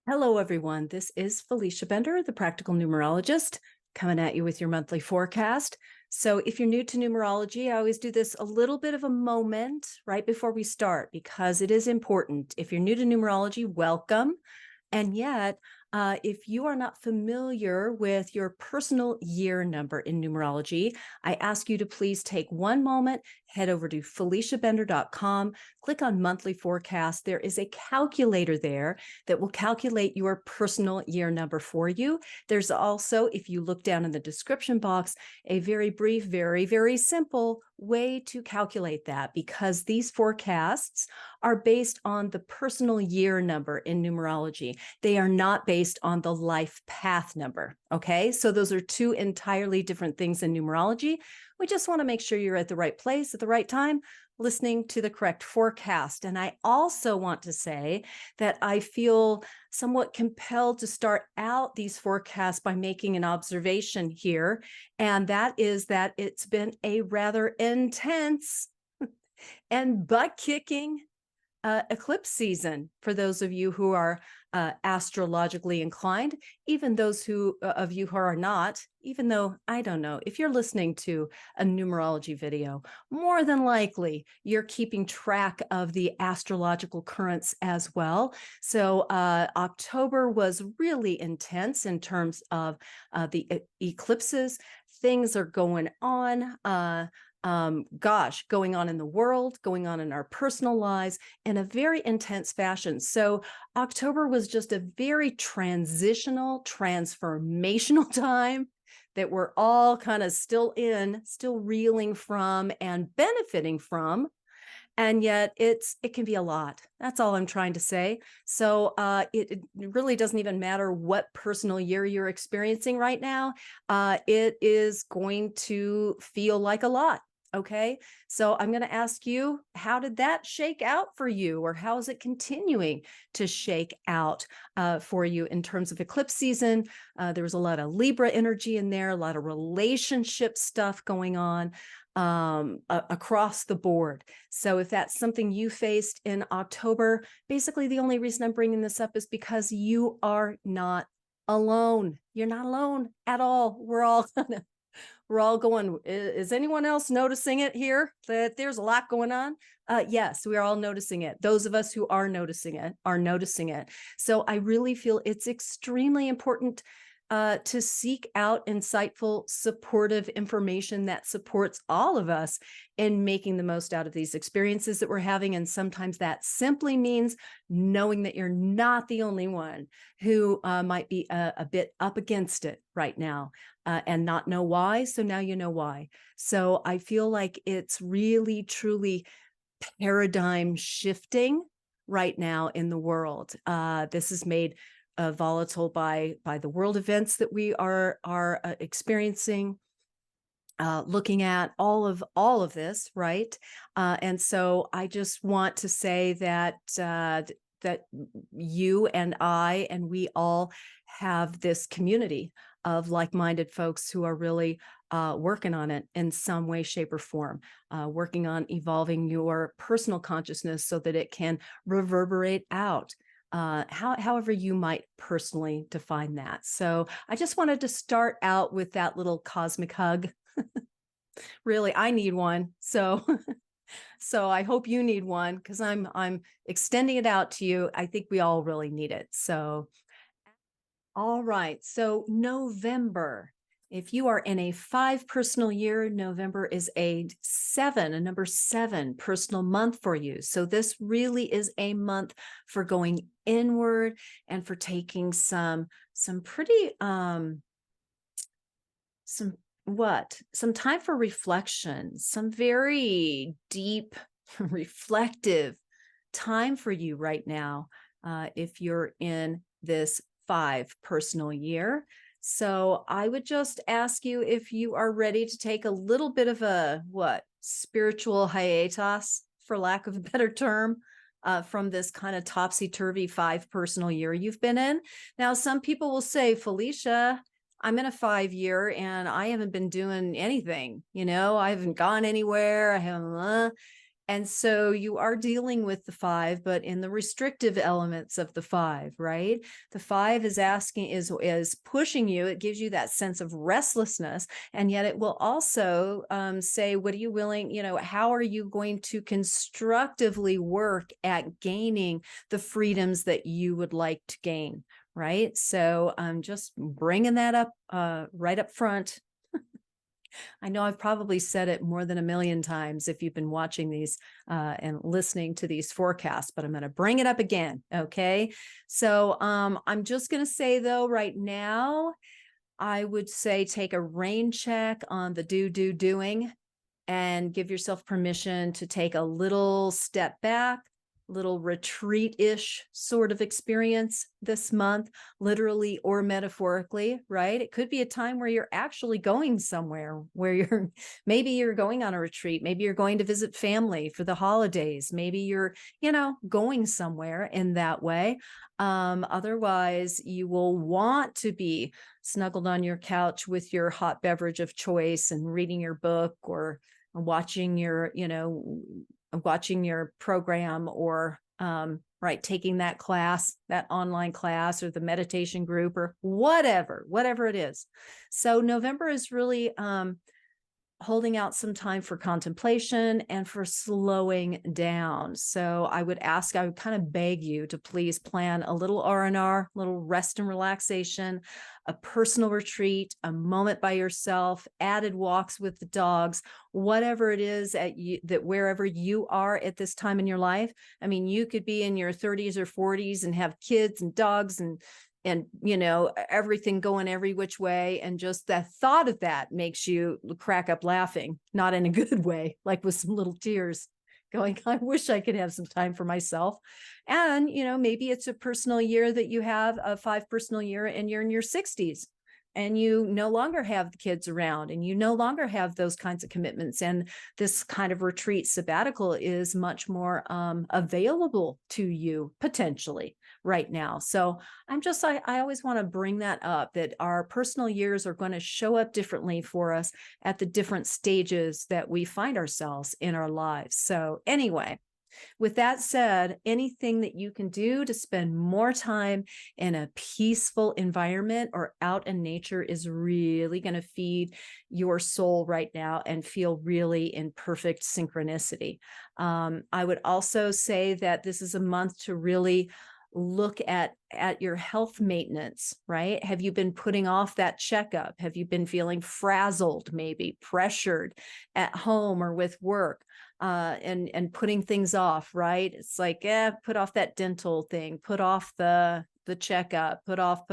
Hello, everyone. This is Felicia Bender, the Practical Numerologist, coming at you with your monthly forecast. So if you're new to numerology, I always do this a little bit of a moment right before we start because it is important. If you're new to numerology, welcome. And yet, if you are not familiar with your personal year number in numerology, I ask you to please take one moment, head over to FeliciaBender.com, click on monthly forecast. There is a calculator there that will calculate your personal year number for you. There's also, if you look down in the description box, a very brief, very simple way to calculate that because these forecasts are based on the personal year number in numerology. They are not based on the life path number. Okay, so those are two entirely different things in numerology. We just want to make sure you're at the right place at the right time, listening to the correct forecast. And I also want to say that I feel somewhat compelled to start out these forecasts by making an observation here. And that is that it's been a rather intense and butt-kicking eclipse season for those of you who are astrologically inclined, even those of you who are not, even though I don't know, if you're listening to a numerology video, more than likely you're keeping track of the astrological currents as well. So October was really intense in terms of the eclipses. Things are going on. Going on in the world, going on in our personal lives in a very intense fashion. So October was just a very transitional, transformational time that we're all kind of still reeling from and benefiting from. And yet it can be a lot. That's all I'm trying to say. So it really doesn't even matter what personal year you're experiencing right now. It is going to feel like a lot. Okay, so I'm going to ask you, how did that shake out for you, or how is it continuing to shake out for you in terms of eclipse season? There was a lot of Libra energy in there, a lot of relationship stuff going on across the board. So if that's something you faced in October, basically the only reason I'm bringing this up is because you are not alone. You're not alone at all. We're all going, is anyone else noticing it here, that there's a lot going on? Yes, we are all noticing it. Those of us who are noticing it are noticing it. So I really feel it's extremely important to seek out insightful, supportive information that supports all of us in making the most out of these experiences that we're having. And sometimes that simply means knowing that you're not the only one who might be a bit up against it right now and not know why. So now you know why. So I feel like it's really, truly paradigm shifting right now in the world. This is made volatile by the world events that we are experiencing, looking at all of this, right? And so I just want to say that that you and I and we all have this community of like-minded folks who are really working on it in some way, shape, or form, working on evolving your personal consciousness so that it can reverberate out however you might personally define that. So I just wanted to start out with that little cosmic hug. Really, I need one. So so I hope you need one because I'm extending it out to you. I think we all really need it. So all right. So November. If you are in a 5 personal year, November is a number 7 personal month for you. So this really is a month for going inward and for taking some pretty some time for reflection, some very deep, reflective time for you right now. If you're in this 5 personal year. So I would just ask you if you are ready to take a little bit of a spiritual hiatus, for lack of a better term, from this kind of topsy-turvy 5 personal year you've been in. Now, some people will say, Felicia, I'm in a 5 year and I haven't been doing anything. I haven't gone anywhere. I haven't. And so you are dealing with the 5, but in the restrictive elements of the 5, right? The 5 is asking, is pushing you. It gives you that sense of restlessness, and yet it will also say, what are you willing, how are you going to constructively work at gaining the freedoms that you would like to gain, right? So I'm just bringing that up right up front. I know I've probably said it more than a million times if you've been watching these and listening to these forecasts, but I'm going to bring it up again. Okay. So I'm just going to say, though, right now, I would say take a rain check on the doing and give yourself permission to take a little step back, little retreat-ish sort of experience this month, literally or metaphorically, right? It could be a time where you're actually going somewhere, where maybe you're going on a retreat, maybe you're going to visit family for the holidays, maybe you're, going somewhere in that way. Otherwise, you will want to be snuggled on your couch with your hot beverage of choice and reading your book, or watching your program, or right, taking that class, that online class, or the meditation group, or whatever it is. So November is really holding out some time for contemplation and for slowing down. So I would kind of beg you to please plan a little R&R, little rest and relaxation, a personal retreat, a moment by yourself, added walks with the dogs, whatever it is that wherever you are at this time in your life. I mean, you could be in your 30s or 40s and have kids and dogs and everything going every which way, and just the thought of that makes you crack up laughing, not in a good way, like with some little tears, going, I wish I could have some time for myself. And maybe it's a personal year that you have, a 5 personal year, and you're in your 60s and you no longer have the kids around, and you no longer have those kinds of commitments, and this kind of retreat sabbatical is much more available to you potentially right now. So I always want to bring that up, that our personal years are going to show up differently for us at the different stages that we find ourselves in our lives. So anyway, with that said, anything that you can do to spend more time in a peaceful environment or out in nature is really going to feed your soul right now and feel really in perfect synchronicity. I would also say that this is a month to really look at your health maintenance, right? Have you been putting off that checkup? Have you been feeling frazzled, maybe pressured at home or with work, and putting things off, right? It's like, put off that dental thing, put off the checkup, put off.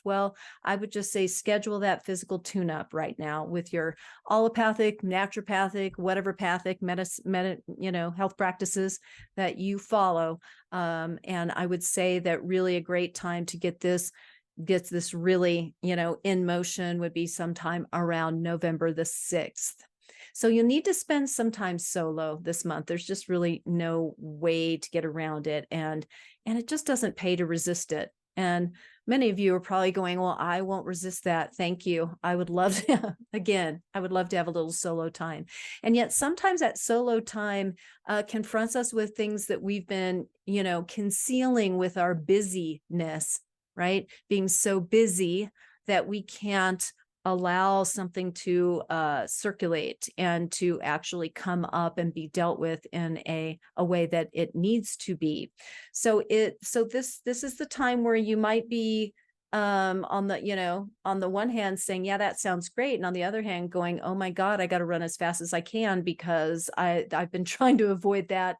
Well, I would just say schedule that physical tune-up right now with your allopathic, naturopathic, whatever pathic health practices that you follow. And I would say that really a great time to get this really, in motion would be sometime around November the 6th. So you'll need to spend some time solo this month. There's just really no way to get around it. And it just doesn't pay to resist it. And many of you are probably going, well, I won't resist that. Thank you. I would love to, again, I would love to have a little solo time. And yet sometimes that solo time confronts us with things that we've been, concealing with our busyness, right? Being so busy that we can't allow something to circulate and to actually come up and be dealt with in a way that it needs to be. So this is the time where you might be on the one hand saying, yeah, that sounds great, and on the other hand going, oh my God, I got to run as fast as I can, because I've been trying to avoid that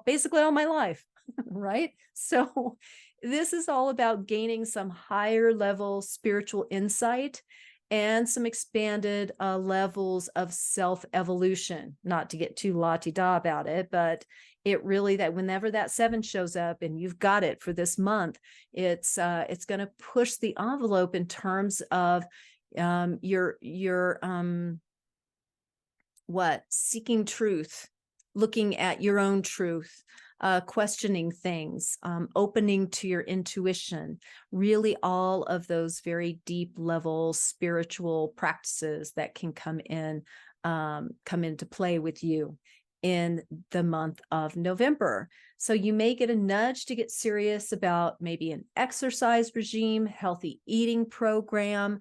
basically all my life. Right? So this is all about gaining some higher level spiritual insight and some expanded levels of self-evolution. Not to get too la-ti-da about it, but it really, that whenever that 7 shows up and you've got it for this month, it's going to push the envelope in terms of your seeking truth, looking at your own truth, questioning things, opening to your intuition, really all of those very deep level spiritual practices that can come into play with you. in the month of November. So you may get a nudge to get serious about maybe an exercise regime, healthy eating program,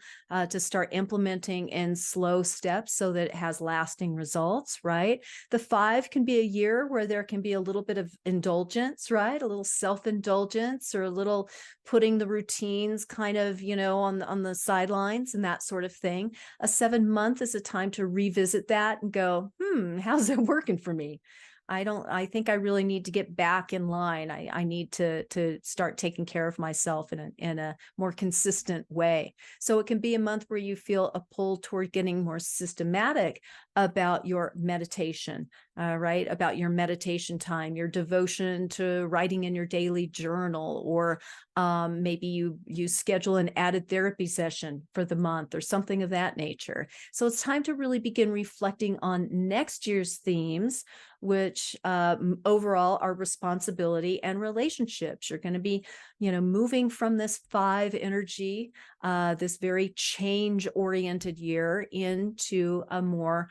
to start implementing in slow steps so that it has lasting results, right? The 5 can be a year where there can be a little bit of indulgence, right? A little self-indulgence, or a little putting the routines kind of, on the sidelines and that sort of thing. A 7-month is a time to revisit that and go, how's it working for me? I think I really need to get back in line. I need to start taking care of myself in a more consistent way. So it can be a month where you feel a pull toward getting more systematic about your meditation, right? About your meditation time, your devotion to writing in your daily journal, or maybe you schedule an added therapy session for the month or something of that nature. So it's time to really begin reflecting on next year's themes, which overall are responsibility and relationships. You're going to be, moving from this 5 energy, this very change-oriented year, into a more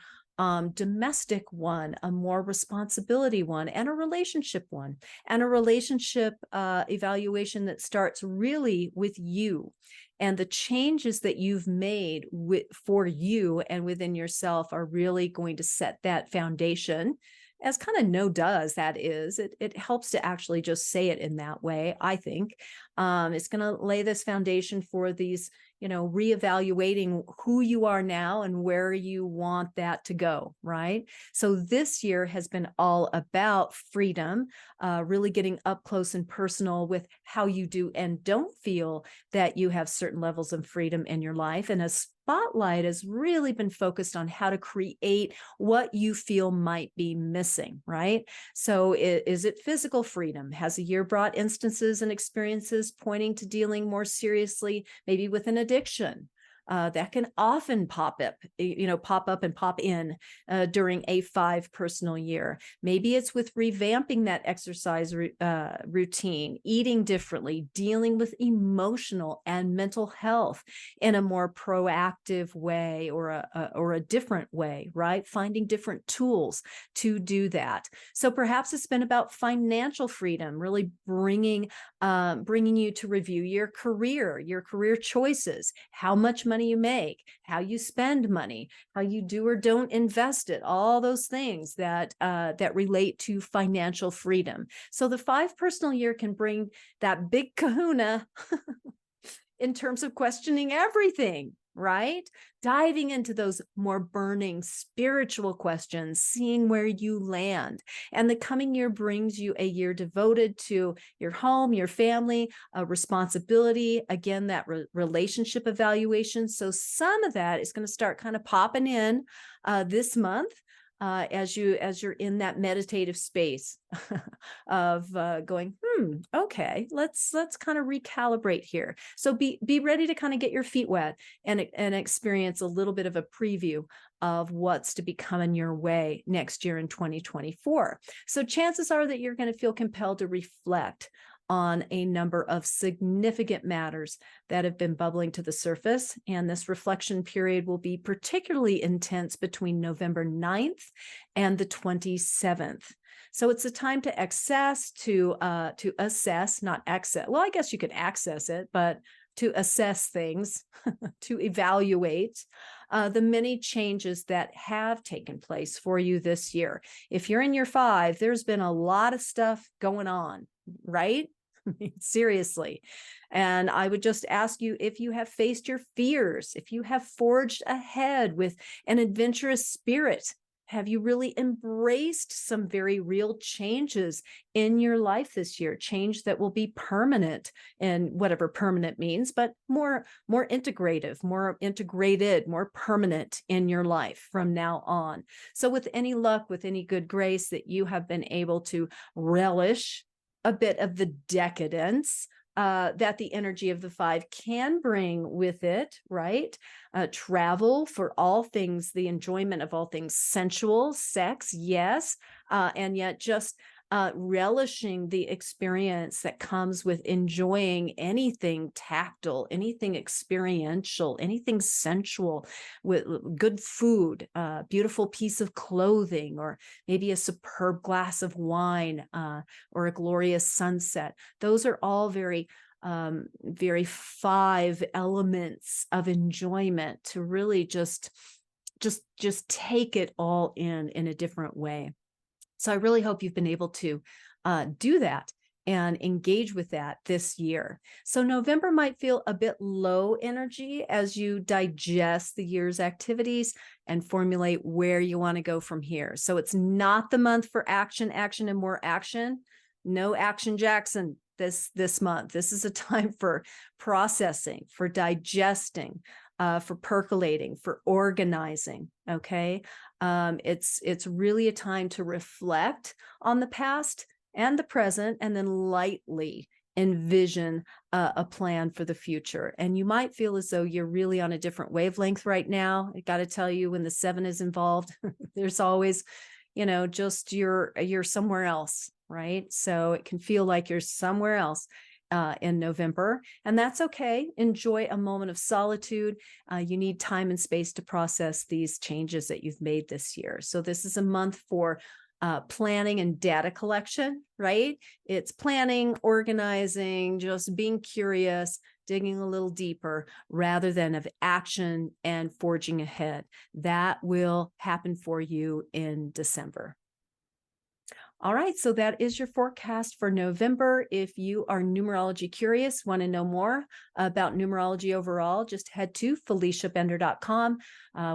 domestic one, a more responsibility one, and a relationship one, and a relationship evaluation that starts really with you. And the changes that you've made for you and within yourself are really going to set that foundation. As kind of no does, that is, it helps to actually just say it in that way, I think. It's going to lay this foundation for these, reevaluating who you are now and where you want that to go, right? So this year has been all about freedom, really getting up close and personal with how you do and don't feel that you have certain levels of freedom in your life. And a spotlight has really been focused on how to create what you feel might be missing, right? So is it physical freedom? Has the year brought instances and experiences pointing to dealing more seriously, maybe with an addiction? That can often pop up and pop in during a 5 personal year. Maybe it's with revamping that exercise routine, eating differently, dealing with emotional and mental health in a more proactive way, or a different way, right? Finding different tools to do that. So perhaps it's been about financial freedom, really bringing you to review your career choices, how much money you make, how you spend money, how you do or don't invest it, all those things that relate to financial freedom. So the 5 personal year can bring that big kahuna in terms of questioning everything, right? Diving into those more burning spiritual questions, seeing where you land. And the coming year brings you a year devoted to your home, your family, responsibility, again, that relationship evaluation. So some of that is going to start kind of popping in this month. As you're in that meditative space of going, okay, let's kind of recalibrate here. So be ready to kind of get your feet wet and experience a little bit of a preview of what's to be coming your way next year in 2024. So chances are that you're going to feel compelled to reflect on a number of significant matters that have been bubbling to the surface. And this reflection period will be particularly intense between November 9th and the 27th. So it's a time to assess, not access. Well, I guess you could access it, but to assess things, to evaluate the many changes that have taken place for you this year. If you're in year 5, there's been a lot of stuff going on, right? Seriously. And I would just ask you, if you have faced your fears, if you have forged ahead with an adventurous spirit, have you really embraced some very real changes in your life this year? Change that will be permanent, and whatever permanent means, but more integrative, more integrated, more permanent in your life from now on. So with any luck, with any good grace, that you have been able to relish a bit of the decadence that the energy of the 5 can bring with it, right? Travel for all things, the enjoyment of all things sensual, sex, yes, and yet just relishing the experience that comes with enjoying anything tactile, anything experiential, anything sensual, with good food, beautiful piece of clothing, or maybe a superb glass of wine, or a glorious sunset. Those are all very very 5 elements of enjoyment to really just take it all in a different way. So I really hope you've been able to do that and engage with that this year. So November might feel a bit low energy as you digest the year's activities and formulate where you want to go from here. So it's not the month for action, action, and more action. No action Jackson this month. This is a time for processing, for digesting, for percolating, for organizing. Okay. It's really a time to reflect on the past and the present, and then lightly envision a plan for the future. And you might feel as though you're really on a different wavelength right now. I got to tell you, when the 7 is involved, there's always, just you're somewhere else, right? So it can feel like you're somewhere else in November, and that's okay. Enjoy a moment of solitude. You need time and space to process these changes that you've made this year. So this is a month for planning and data collection, right? It's planning, organizing, just being curious, digging a little deeper, rather than of action and forging ahead. That will happen for you in December. All right, so that is your forecast for November. If you are numerology curious, want to know more about numerology overall, just head to FeliciaBender.com.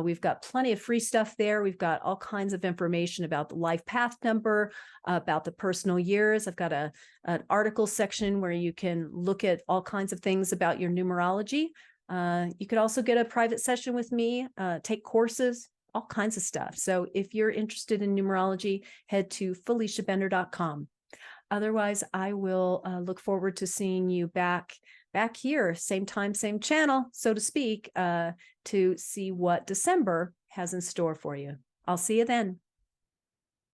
We've got plenty of free stuff there. We've got all kinds of information about the life path number, about the personal years. I've got an article section where you can look at all kinds of things about your numerology. You could also get a private session with me, take courses, all kinds of stuff. So if you're interested in numerology, head to FeliciaBender.com. Otherwise, I will look forward to seeing you back here, same time, same channel, so to speak, to see what December has in store for you. I'll see you then.